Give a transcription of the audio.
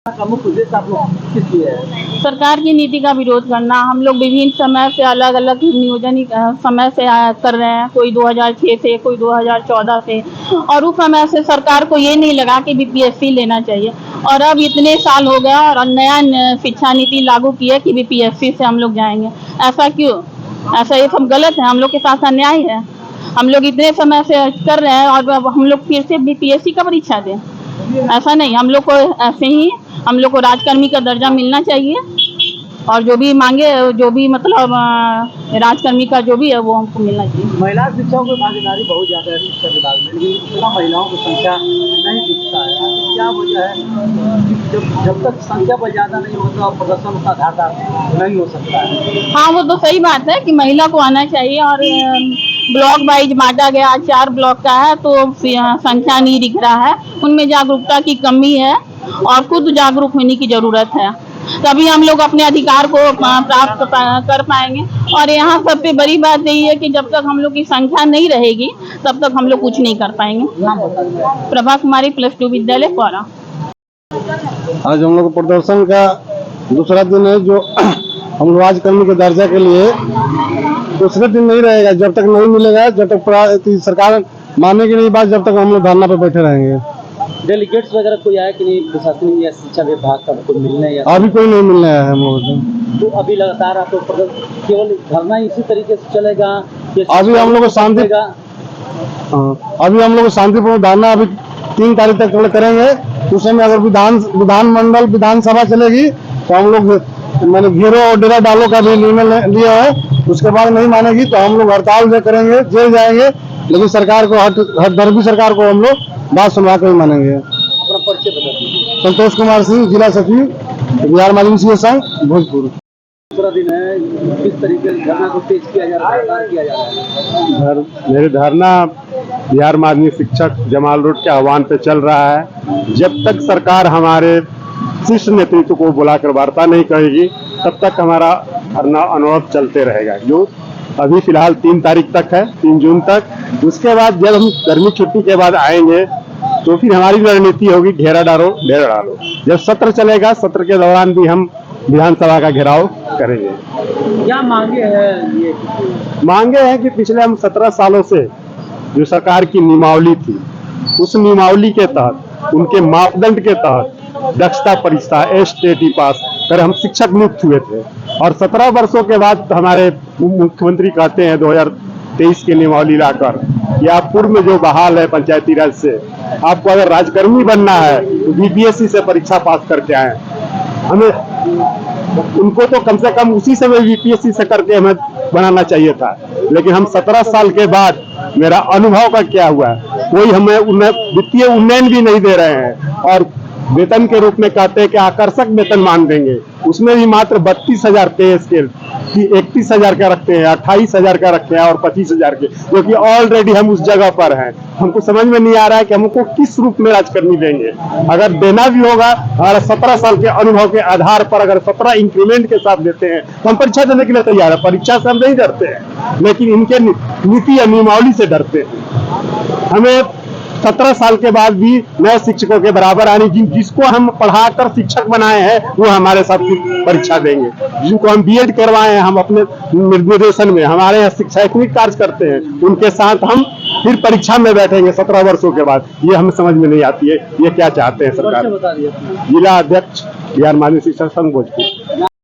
का मुख्य उद्देश्य आप लोग किस लिए है? सरकार की नीति का विरोध करना। हम लोग विभिन्न समय से अलग अलग नियोजन समय से कर रहे हैं, कोई 2006 से, कोई 2014 से, और उस समय से सरकार को ये नहीं लगा कि बीपीएससी लेना चाहिए, और अब इतने साल हो गया और नया शिक्षा नीति लागू की है कि बीपीएससी से हम लोग जाएंगे। ऐसा क्यों? ऐसा ये सब गलत है, हम लोग के साथ अन्याय है। हम लोग इतने समय से कर रहे हैं और अब हम लोग फिर से बीपीएससी का परीक्षा दें? ऐसा नहीं, हम लोग को ऐसे ही हम लोग को राजकर्मी का दर्जा मिलना चाहिए, और जो भी मांगे, जो भी मतलब राजकर्मी का जो भी है वो हमको मिलना चाहिए। महिला शिक्षकों की भागीदारी बहुत ज़्यादा है शिक्षा विभाग में, लेकिन इतना महिलाओं की संख्या नहीं दिखता है। आखिर क्या वजह है? जब तक संख्या पर ज़्यादा नहीं होता प्रदर्शन उतना धारदार नहीं हो सकता है। हाँ, वो तो सही बात है कि महिला को आना चाहिए, और ब्लॉक वाइज बांटा गया, 4 ब्लॉक का है, तो संख्या नहीं दिख रहा है। उनमें जागरूकता की कमी है और खुद जागरूक होने की जरूरत है, तभी हम लोग अपने अधिकार को प्राप्त कर पाएंगे। और यहाँ सबसे बड़ी बात यही है कि जब तक हम लोग की संख्या नहीं रहेगी तब तक हम लोग कुछ नहीं कर पाएंगे। प्रभा कुमारी +2 विद्यालय द्वारा। आज हम लोग प्रदर्शन का दूसरा दिन है, जो हम लोग राजकर्मी के दर्जा के लिए दूसरे दिन नहीं रहेगा। जब तक नहीं मिलेगा, जब तक सरकार मानेगी नहीं बात, जब तक हम लोग धरना पे बैठे रहेंगे। डेलीगेट्स वगैरह कोई आया कि नहीं प्रशासनिक या शिक्षा विभाग का कोई मिलने? या अभी कोई नहीं मिलने आया है हम लोग तो अभी लगातार आप लोग केवल धरना इसी तरीके से चलेगा? अभी हम लोग को शांति अभी हम लोग शांतिपूर्ण धरना अभी 3 तारीख तक करेंगे। उस समय अगर विधानमंडल विधानसभा चलेगी तो हम लोग मैंने घेरो और डेरा डालो का भी निर्णय लिया है। उसके बाद नहीं मानेगी तो हम लोग हड़ताल जो करेंगे, जेल जाएंगे, लेकिन सरकार को हठधर्मी सरकार को हम लोग बात सुनवा कर मानेंगे। अपना परिचय बता दीजिए। संतोष कुमार सिंह, जिला सचिव, बिहार माध्यमिक शिक्षा संघ, भोजपुर। दूसरा दिन है, किस तरीके से धरना को तेज किया जा रहा है? मेरे धरना बिहार माध्यमिक शिक्षक जमाल रोड के आह्वान पे चल रहा है। जब तक सरकार हमारे शीर्ष नेतृत्व को बुलाकर वार्ता नहीं करेगी तब तक हमारा धरना अनवरत चलते रहेगा, जो अभी फिलहाल 3 तारीख तक है, 3 जून तक। उसके बाद जब हम गर्मी छुट्टी के बाद आएंगे तो फिर हमारी रणनीति होगी घेरा डालो डेरा डालो। जब सत्र चलेगा, सत्र के दौरान भी हम विधानसभा का घेराव करेंगे। क्या मांगे हैं? ये मांगे हैं कि पिछले हम 17 सालों से जो सरकार की नियमावली थी, उस नियमावली के तहत, उनके मापदंड के तहत दक्षता परीक्षा एसटीटी पास कर हम शिक्षक नियुक्त हुए थे, और 17 वर्षों के बाद हमारे मुख्यमंत्री कहते हैं 2023 की नियमावली लाकर कि आप पूर्व में जो बहाल है पंचायती राज से, आपको अगर राजकर्मी बनना है तो बीपीएससी से परीक्षा पास करके आए। हमें उनको तो कम से कम उसी समय बीपीएससी से करके हमें बनाना चाहिए था, लेकिन हम 17 साल के बाद मेरा अनुभव का क्या हुआ, कोई हमें वित्तीय उन्नयन भी नहीं दे रहे हैं, और वेतन के रूप में कहते हैं कि आकर्षक वेतन मान देंगे, उसमें भी मात्र 32,000 पे स्केल कि 31,000 का रखते हैं, 28,000 का रखते हैं और 25,000 के, क्योंकि ऑलरेडी हम उस जगह पर हैं। हमको समझ में नहीं आ रहा है कि हमको किस रूप में राजकर्मी देंगे। अगर देना भी होगा, अगर 17 साल के अनुभव के आधार पर अगर 17 इंक्रीमेंट के साथ देते हैं तो हम परीक्षा देने के लिए तैयार है। परीक्षा से हम नहीं डरते हैं, लेकिन इनके नीति या नियमावली से डरते हैं। हमें 17 साल के बाद भी नए शिक्षकों के बराबर आने, जिसको हम पढ़ाकर शिक्षक बनाए हैं वो हमारे साथ परीक्षा देंगे। जिनको हम बीएड करवाए हैं, हम अपने निर्देशन में हमारे यहाँ शैक्षणिक कार्य करते हैं, उनके साथ हम फिर परीक्षा में बैठेंगे 17 वर्षों के बाद। ये हमें समझ में नहीं आती है, ये क्या चाहते हैं सरकार। बता दिया। जिला अध्यक्ष बिहार माध्यमिक शिक्षा संघ भोजपुर।